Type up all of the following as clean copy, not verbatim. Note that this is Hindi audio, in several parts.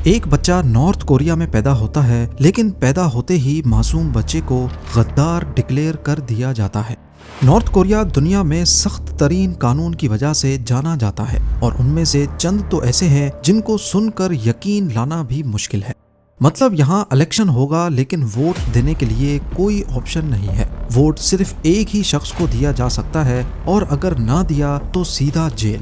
एक बच्चा नॉर्थ कोरिया में पैदा होता है, लेकिन पैदा होते ही मासूम बच्चे को गद्दार डिक्लेयर कर दिया जाता है। नॉर्थ कोरिया दुनिया में सख्त तरीन कानून की वजह से जाना जाता है और उनमें से चंद तो ऐसे हैं जिनको सुनकर यकीन लाना भी मुश्किल है। मतलब यहाँ इलेक्शन होगा लेकिन वोट देने के लिए कोई ऑप्शन नहीं है। वोट सिर्फ एक ही शख्स को दिया जा सकता है और अगर ना दिया तो सीधा जेल।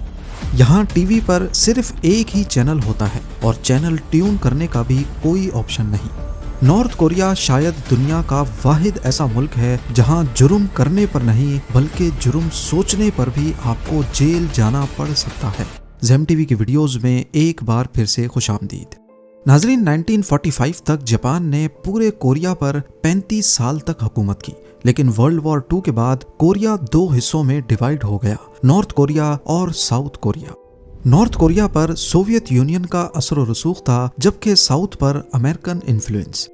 यहाँ टीवी पर सिर्फ एक ही चैनल होता है और चैनल ट्यून करने का भी कोई ऑप्शन नहीं। नॉर्थ कोरिया शायद दुनिया का वाहिद ऐसा मुल्क है जहाँ जुर्म करने पर नहीं बल्कि जुर्म सोचने पर भी आपको जेल जाना पड़ सकता है। ज़ेम टीवी की वीडियोस में एक बार फिर से खुशामदीद। नाजरीन, 1945 तक जापान ने पूरे कोरिया पर 35 साल तक हुकूमत की, लेकिन वर्ल्ड वॉर 2 के बाद कोरिया दो हिस्सों में डिवाइड हो गया, नॉर्थ कोरिया और साउथ कोरिया। नॉर्थ कोरिया पर सोवियत यूनियन का असर व रसूख था, जबकि साउथ पर अमेरिकन इन्फ्लुएंस।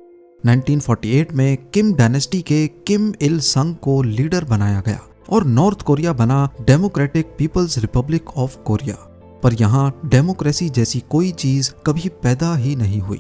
1948 में किम डायनेस्टी के किम इल संग को लीडर बनाया गया और नॉर्थ कोरिया बना Democratic People's Republic of Korea. पर यहाँ डेमोक्रेसी जैसी कोई चीज कभी पैदा ही नहीं हुई।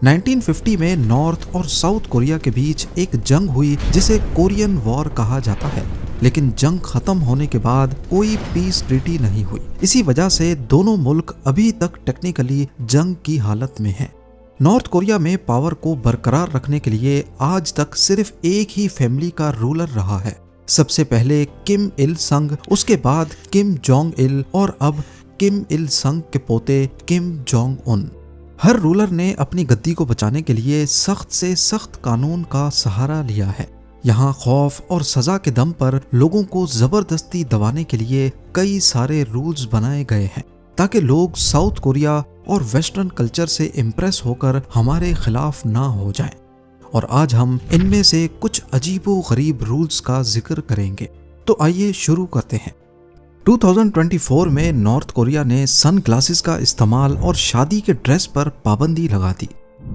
1950 में नॉर्थ और साउथ कोरिया के बीच एक जंग हुई जिसे कोरियन वॉर कहा जाता है, लेकिन जंग खत्म होने के बाद कोई पीस ट्रीटी नहीं हुई। इसी वजह से दोनों मुल्क अभी तक टेक्निकली जंग की हालत में हैं। नॉर्थ कोरिया में पावर को बरकरार रखने के लिए आज तक सिर्फ एक ही फैमिली का रूलर रहा है। सबसे पहले किम इल संग, उसके बाद किम जोंग इल और अब किम इल संग के पोते किम जोंग उन। हर रूलर ने अपनी गद्दी को बचाने के लिए सख्त से सख्त कानून का सहारा लिया है। यहाँ खौफ और सजा के दम पर लोगों को जबरदस्ती दबाने के लिए कई सारे रूल्स बनाए गए हैं ताकि लोग साउथ कोरिया और वेस्टर्न कल्चर से इम्प्रेस होकर हमारे खिलाफ ना हो जाएं। और आज हम इनमें से कुछ अजीबो गरीब रूल्स का जिक्र करेंगे। तो आइए शुरू करते हैं। 2024 में नॉर्थ कोरिया ने सन ग्लासेस का इस्तेमाल और शादी के ड्रेस पर पाबंदी लगा दी।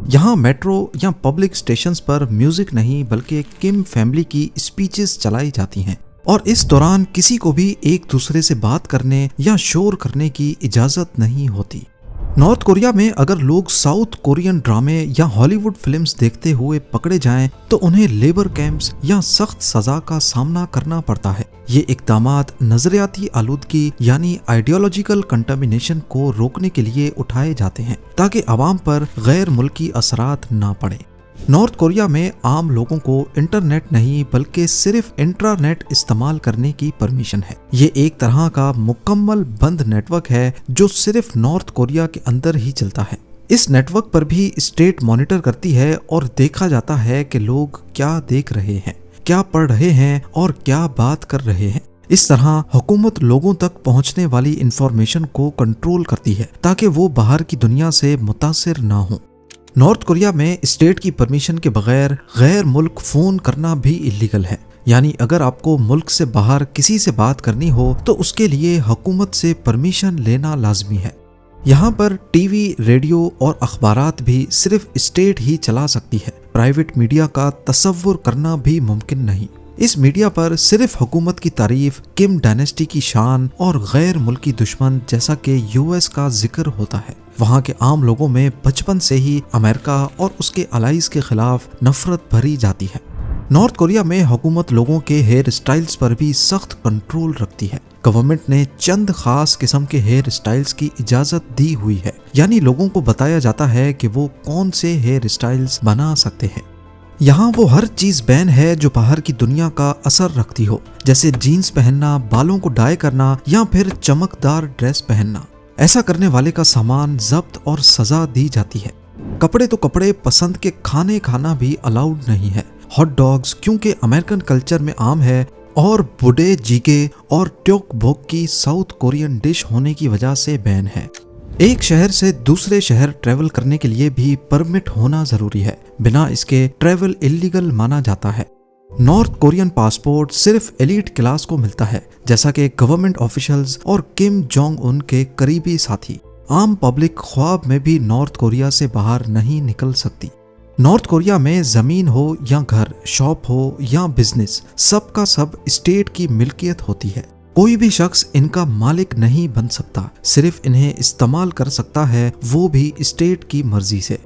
यहाँ मेट्रो या पब्लिक स्टेशंस पर म्यूजिक नहीं बल्कि किम फैमिली की स्पीचेस चलाई जाती हैं और इस दौरान किसी को भी एक दूसरे से बात करने या शोर करने की इजाजत नहीं होती। नॉर्थ कोरिया में अगर लोग साउथ कोरियन ड्रामे या हॉलीवुड फिल्म्स देखते हुए पकड़े जाएं तो उन्हें लेबर कैंप्स या सख्त सजा का सामना करना पड़ता है। ये इक़दामात नजरियाती आलूदगी यानी आइडियोलॉजिकल कंटामिनेशन को रोकने के लिए उठाए जाते हैं ताकि आवाम पर गैर मुल्की असरात ना पड़े। नॉर्थ कोरिया में आम लोगों को इंटरनेट नहीं बल्कि सिर्फ इंट्रानेट इस्तेमाल करने की परमिशन है। ये एक तरह का मुकम्मल बंद नेटवर्क है जो सिर्फ नॉर्थ कोरिया के अंदर ही चलता है। इस नेटवर्क पर भी स्टेट मॉनिटर करती है और देखा जाता है कि लोग क्या देख रहे हैं, क्या पढ़ रहे हैं और क्या बात कर रहे हैं। इस तरह हुकूमत लोगों तक पहुंचने वाली इंफॉर्मेशन को कंट्रोल करती है ताकि वो बाहर की दुनिया से मुतासिर ना हो। नॉर्थ कोरिया में स्टेट की परमिशन के बगैर गैर मुल्क फोन करना भी इलीगल है। यानी अगर आपको मुल्क से बाहर किसी से बात करनी हो तो उसके लिए हुकूमत से परमिशन लेना लाजमी है। यहाँ पर टीवी, रेडियो और अखबारात भी सिर्फ स्टेट ही चला सकती है। प्राइवेट मीडिया का तसव्वुर करना भी मुमकिन नहीं। इस मीडिया पर सिर्फ हुकूमत की तारीफ, किम डायनेस्टी की शान और गैर मुल्की दुश्मन जैसा कि यूएस का जिक्र होता है। वहाँ के आम लोगों में बचपन से ही अमेरिका और उसके अलाइज के खिलाफ नफरत भरी जाती है। नॉर्थ कोरिया में हुकूमत लोगों के हेयर स्टाइल्स पर भी सख्त कंट्रोल रखती है। गवर्नमेंट ने चंद खास किस्म के हेयर स्टाइल्स की इजाजत दी हुई है, यानी लोगों को बताया जाता है कि वो कौन से हेयर स्टाइल्स बना सकते हैं। यहाँ वो हर चीज बैन है जो बाहर की दुनिया का असर रखती हो, जैसे जीन्स पहनना, बालों को डाई करना या फिर चमकदार ड्रेस पहनना। ऐसा करने वाले का सामान जब्त और सजा दी जाती है। कपड़े तो कपड़े, पसंद के खाने खाना भी अलाउड नहीं है। हॉट डॉग्स क्योंकि अमेरिकन कल्चर में आम है और बुडे जीगे और ट्योक बोक की साउथ कोरियन डिश होने की वजह से बैन है। एक शहर से दूसरे शहर ट्रैवल करने के लिए भी परमिट होना जरूरी है, बिना इसके ट्रैवल इलीगल माना जाता है। नॉर्थ कोरियन पासपोर्ट सिर्फ एलीट क्लास को मिलता है, जैसा कि गवर्नमेंट ऑफिशियल्स और किम जोंग उन के करीबी साथी। आम पब्लिक ख्वाब में भी नॉर्थ कोरिया से बाहर नहीं निकल सकती। नॉर्थ कोरिया में जमीन हो या घर, शॉप हो या बिजनेस, सब का सब स्टेट की मिल्कियत होती है। कोई भी शख्स इनका मालिक नहीं बन सकता, सिर्फ इन्हें इस्तेमाल कर सकता है, वो भी स्टेट की मर्जी से।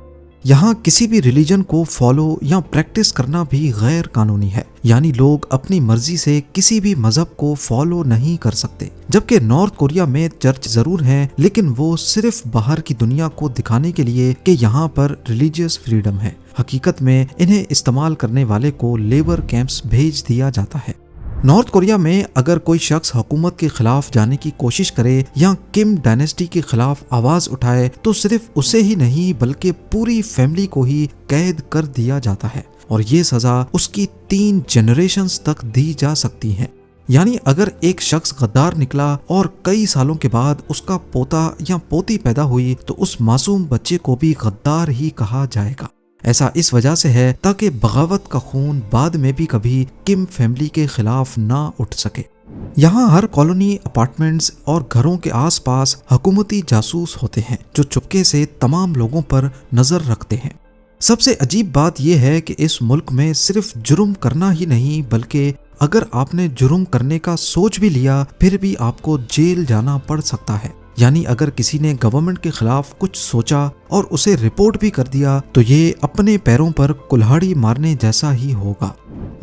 यहाँ किसी भी रिलीजन को फॉलो या प्रैक्टिस करना भी गैर कानूनी है, यानी लोग अपनी मर्जी से किसी भी मजहब को फॉलो नहीं कर सकते। जबकि नॉर्थ कोरिया में चर्च जरूर हैं, लेकिन वो सिर्फ बाहर की दुनिया को दिखाने के लिए कि यहाँ पर रिलीजियस फ्रीडम है। हकीकत में इन्हें इस्तेमाल करने वाले को लेबर कैंप्स भेज दिया जाता है। नॉर्थ कोरिया में अगर कोई शख्स हुकूमत के खिलाफ जाने की कोशिश करे या किम डायनेस्टी के खिलाफ आवाज उठाए तो सिर्फ उसे ही नहीं बल्कि पूरी फैमिली को ही कैद कर दिया जाता है और ये सजा उसकी 3 जनरेशंस तक दी जा सकती है। यानी अगर एक शख्स गद्दार निकला और कई सालों के बाद उसका पोता या पोती पैदा हुई तो उस मासूम बच्चे को भी गद्दार ही कहा जाएगा। ऐसा इस वजह से है ताकि बगावत का खून बाद में भी कभी किम फैमिली के खिलाफ ना उठ सके। यहाँ हर कॉलोनी, अपार्टमेंट्स और घरों के आसपास हुकूमती जासूस होते हैं जो चुपके से तमाम लोगों पर नजर रखते हैं। सबसे अजीब बात यह है कि इस मुल्क में सिर्फ जुर्म करना ही नहीं बल्कि अगर आपने जुर्म करने का सोच भी लिया फिर भी आपको जेल जाना पड़ सकता है। यानी अगर किसी ने गवर्नमेंट के खिलाफ कुछ सोचा और उसे रिपोर्ट भी कर दिया तो ये अपने पैरों पर कुल्हाड़ी मारने जैसा ही होगा।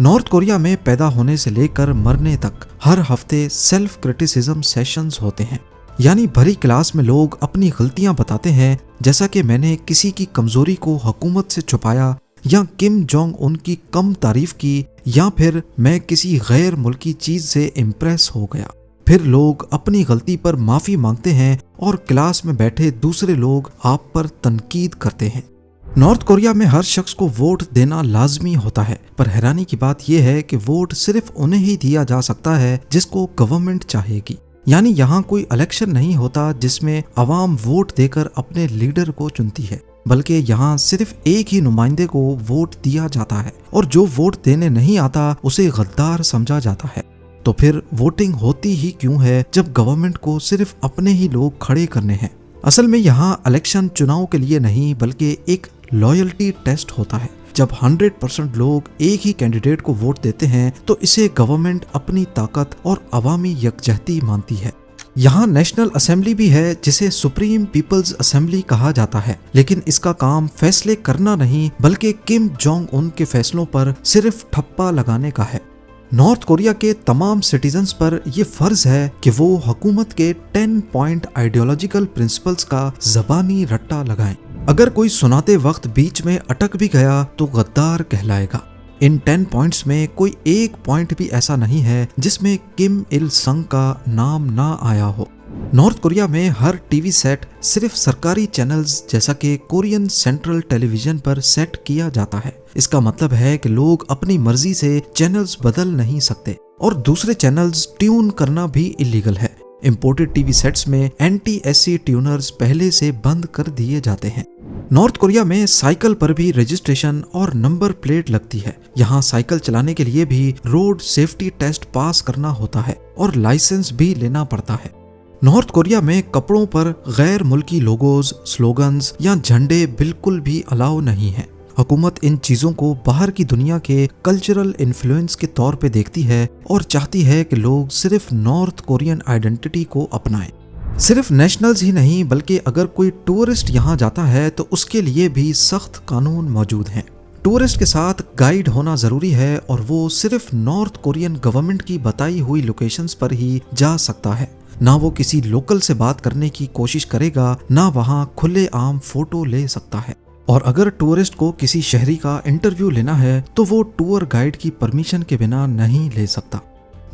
नॉर्थ कोरिया में पैदा होने से लेकर मरने तक हर हफ्ते सेल्फ क्रिटिसिज्म सेशंस होते हैं। यानी भरी क्लास में लोग अपनी गलतियां बताते हैं, जैसा कि मैंने किसी की कमजोरी को हुकूमत से छुपाया या किम जोंग उन की कम तारीफ की या फिर मैं किसी गैर मुल्की चीज से इम्प्रेस हो गया। फिर लोग अपनी गलती पर माफी मांगते हैं और क्लास में बैठे दूसरे लोग आप पर तनकीद करते हैं। नॉर्थ कोरिया में हर शख्स को वोट देना लाजमी होता है, पर हैरानी की बात यह है कि वोट सिर्फ उन्हें ही दिया जा सकता है जिसको गवर्नमेंट चाहेगी। यानी यहाँ कोई इलेक्शन नहीं होता जिसमें अवाम वोट देकर अपने लीडर को चुनती है, बल्कि यहाँ सिर्फ एक ही नुमाइंदे को वोट दिया जाता है और जो वोट देने नहीं आता उसे गद्दार समझा जाता है। तो फिर वोटिंग होती ही क्यों है जब गवर्नमेंट को सिर्फ अपने ही लोग खड़े करने हैं। असल में यहाँ इलेक्शन चुनाव के लिए नहीं बल्कि एक लॉयल्टी टेस्ट होता है। जब 100% लोग एक ही कैंडिडेट को वोट देते हैं तो इसे गवर्नमेंट अपनी ताकत और अवामी यकजहती मानती है। यहाँ नेशनल असेंबली भी है जिसे सुप्रीम पीपल्स असेंबली कहा जाता है, लेकिन इसका काम फैसले करना नहीं बल्कि किम जोंग उन के फैसलों पर सिर्फ ठप्पा लगाने का है। नॉर्थ कोरिया के तमाम सिटीजन्स पर यह फर्ज है कि वो हुकूमत के 10 पॉइंट आइडियोलॉजिकल प्रिंसिपल्स का जबानी रट्टा लगाएं। अगर कोई सुनाते वक्त बीच में अटक भी गया तो गद्दार कहलाएगा। इन 10 पॉइंट्स में कोई एक पॉइंट भी ऐसा नहीं है जिसमें किम इल संग का नाम ना आया हो। नॉर्थ कोरिया में हर टीवी सेट सिर्फ सरकारी चैनल्स जैसा कि कोरियन सेंट्रल टेलीविजन पर सेट किया जाता है। इसका मतलब है कि लोग अपनी मर्जी से चैनल्स बदल नहीं सकते और दूसरे चैनल्स ट्यून करना भी इलीगल है। इंपोर्टेड टीवी सेट्स में एंटी-एससी ट्यूनर्स पहले से बंद कर दिए जाते हैं। नॉर्थ कोरिया में साइकिल पर भी रजिस्ट्रेशन और नंबर प्लेट लगती है। यहाँ साइकिल चलाने के लिए भी रोड सेफ्टी टेस्ट पास करना होता है और लाइसेंस भी लेना पड़ता है। नॉर्थ कोरिया में कपड़ों पर गैर मुल्की लोगोज, स्लोगन्स या झंडे बिल्कुल भी अलाउ नहीं है। हुकूमत इन चीजों को बाहर की दुनिया के कल्चरल इन्फ्लुएंस के तौर पे देखती है और चाहती है कि लोग सिर्फ नॉर्थ कोरियन आइडेंटिटी को अपनाएं। सिर्फ नेशनल्स ही नहीं बल्कि अगर कोई टूरिस्ट यहाँ जाता है तो उसके लिए भी सख्त कानून मौजूद हैं। टूरिस्ट के साथ गाइड होना जरूरी है और वो सिर्फ नॉर्थ कोरियन गवर्नमेंट की बताई हुई लोकेशंस पर ही जा सकता है। ना वो किसी लोकल से बात करने की कोशिश करेगा, ना वहाँ खुले आम फोटो ले सकता है। और अगर टूरिस्ट को किसी शहरी का इंटरव्यू लेना है तो वो टूर गाइड की परमिशन के बिना नहीं ले सकता।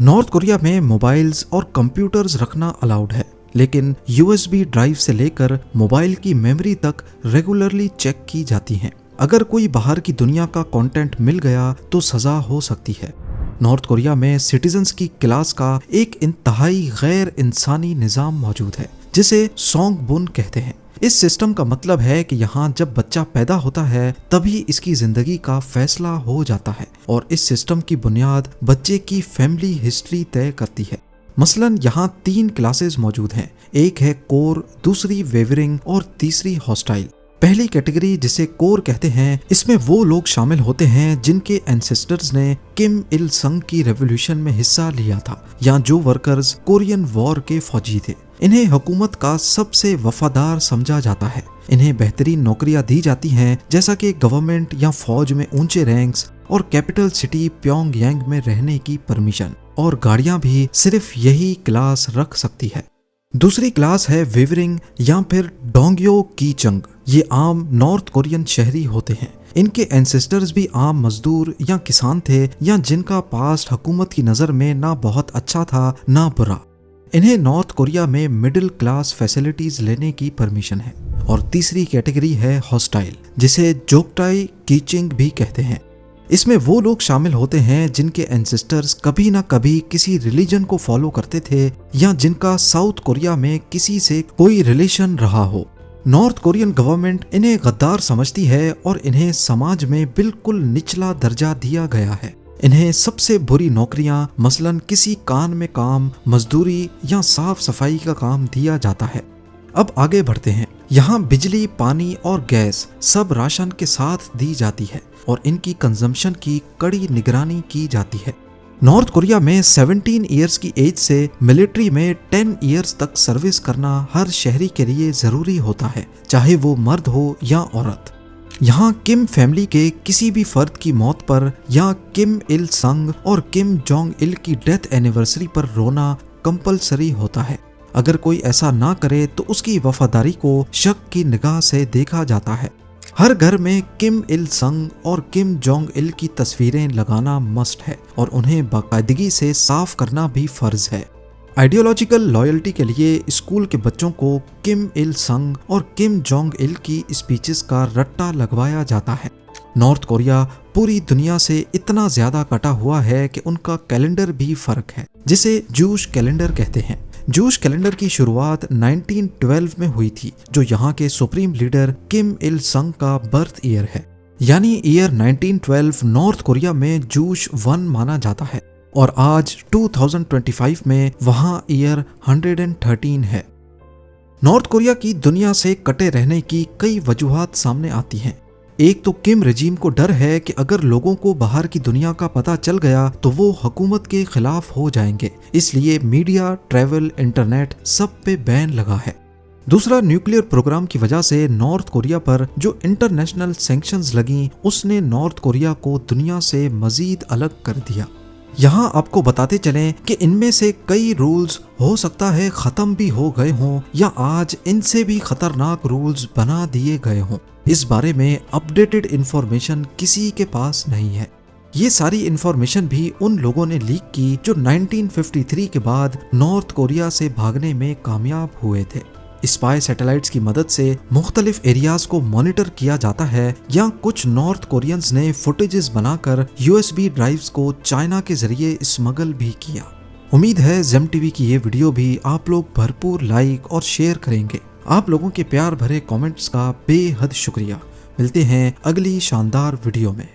नॉर्थ कोरिया में मोबाइल्स और कंप्यूटर्स रखना अलाउड है, लेकिन यूएसबी ड्राइव से लेकर मोबाइल की मेमोरी तक रेगुलरली चेक की जाती हैं। अगर कोई बाहर की दुनिया का कंटेंट मिल गया तो सजा हो सकती है। नॉर्थ कोरिया में सिटीजन्स की क्लास का एक इंतहाई गैर इंसानी निज़ाम मौजूद है जिसे सोंगबुन कहते हैं। इस सिस्टम का मतलब है कि यहाँ जब बच्चा पैदा होता है तभी इसकी जिंदगी का फैसला हो जाता है और इस सिस्टम की बुनियाद बच्चे की फैमिली हिस्ट्री तय करती है। मसलन यहाँ 3 क्लासेस मौजूद हैं। एक है कोर, दूसरी वेवरिंग और तीसरी हॉस्टाइल। पहली कैटेगरी जिसे कोर कहते हैं, इसमें वो लोग शामिल होते हैं जिनके एंसेस्टर्स ने किम इल संग की रेवोल्यूशन में हिस्सा लिया था या जो वर्कर्स कोरियन वॉर के फौजी थे। इन्हें हुकूमत का सबसे वफादार समझा जाता है। इन्हें बेहतरीन नौकरियां दी जाती हैं, जैसा कि गवर्नमेंट या फौज में ऊंचे रैंक्स और कैपिटल सिटी प्योंगयांग में रहने की परमिशन, और गाड़ियां भी सिर्फ यही क्लास रख सकती है। दूसरी क्लास है वेवरिंग या फिर डोंगयो कीचंग। ये आम नॉर्थ कोरियन शहरी होते हैं। इनके एंसेस्टर्स भी आम मजदूर या किसान थे या जिनका पास्ट हुकूमत की नज़र में ना बहुत अच्छा था ना बुरा। इन्हें नॉर्थ कोरिया में मिडिल क्लास फैसिलिटीज लेने की परमिशन है। और तीसरी कैटेगरी है हॉस्टाइल, जिसे जोगटाई कीचिंग भी कहते हैं। इसमें वो लोग शामिल होते हैं जिनके एंसेस्टर्स कभी ना कभी किसी रिलीजन को फॉलो करते थे या जिनका साउथ कोरिया में किसी से कोई रिलेशन रहा हो। नॉर्थ कोरियन गवर्नमेंट इन्हें गद्दार समझती है और इन्हें समाज में बिल्कुल निचला दर्जा दिया गया है। इन्हें सबसे बुरी नौकरियां मसलन किसी कान में काम, मजदूरी या साफ सफाई का काम दिया जाता है। अब आगे बढ़ते हैं। यहाँ बिजली, पानी और गैस सब राशन के साथ दी जाती है और इनकी कंजम्पशन की कड़ी निगरानी की जाती है। नॉर्थ कोरिया में 17 इयर्स की एज से मिलिट्री में 10 इयर्स तक सर्विस करना हर शहरी के लिए जरूरी होता है, चाहे वो मर्द हो या औरत। यहाँ किम फैमिली के किसी भी फर्द की मौत पर या किम इल संग और किम जोंग इल की डेथ एनिवर्सरी पर रोना कंपलसरी होता है। अगर कोई ऐसा ना करे तो उसकी वफादारी को शक की निगाह से देखा जाता है। हर घर में किम इल संग और किम जोंग इल की तस्वीरें लगाना मस्ट है और उन्हें बाकायदगी से साफ करना भी फर्ज है। आइडियोलॉजिकल लॉयल्टी के लिए स्कूल के बच्चों को किम इल संग और किम जोंग इल की स्पीचेस का रट्टा लगवाया जाता है। नॉर्थ कोरिया पूरी दुनिया से इतना ज्यादा कटा हुआ है कि उनका कैलेंडर भी फर्क है, जिसे जूश कैलेंडर कहते हैं। जूश कैलेंडर की शुरुआत 1912 में हुई थी, जो यहाँ के सुप्रीम लीडर किम इल संग का बर्थ ईयर है। यानी ईयर 1912 नॉर्थ कोरिया में जूश 1 माना जाता है और आज 2025 में वहाँ ईयर 113 है। नॉर्थ कोरिया की दुनिया से कटे रहने की कई वजूहात सामने आती हैं। एक तो किम रजीम को डर है कि अगर लोगों को बाहर की दुनिया का पता चल गया तो वो हुकूमत के खिलाफ हो जाएंगे, इसलिए मीडिया, ट्रैवल, इंटरनेट सब पे बैन लगा है। दूसरा, न्यूक्लियर प्रोग्राम की वजह से नॉर्थ कोरिया पर जो इंटरनेशनल सैंक्शंस लगी, उसने नॉर्थ कोरिया को दुनिया से मजीद अलग कर दिया। यहाँ आपको बताते चलें कि इनमें से कई रूल्स हो सकता है खत्म भी हो गए हों या आज इनसे भी खतरनाक रूल्स बना दिए गए हों। इस बारे में अपडेटेड इंफॉर्मेशन किसी के पास नहीं है। ये सारी इंफॉर्मेशन भी उन लोगों ने लीक की जो 1953 के बाद नॉर्थ कोरिया से भागने में कामयाब हुए थे। स्पाई सैटेलाइट्स की मदद से मुख्तलिफ एरियाज को मॉनिटर किया जाता है या कुछ नॉर्थ कोरियंस ने फुटेजेस बनाकर USB ड्राइव्स को चाइना के जरिए स्मगल भी किया। उम्मीद है जेम टीवी की ये वीडियो भी आप लोग भरपूर लाइक और शेयर करेंगे। आप लोगों के प्यार भरे कमेंट्स का बेहद शुक्रिया। मिलते हैं अगली शानदार वीडियो में।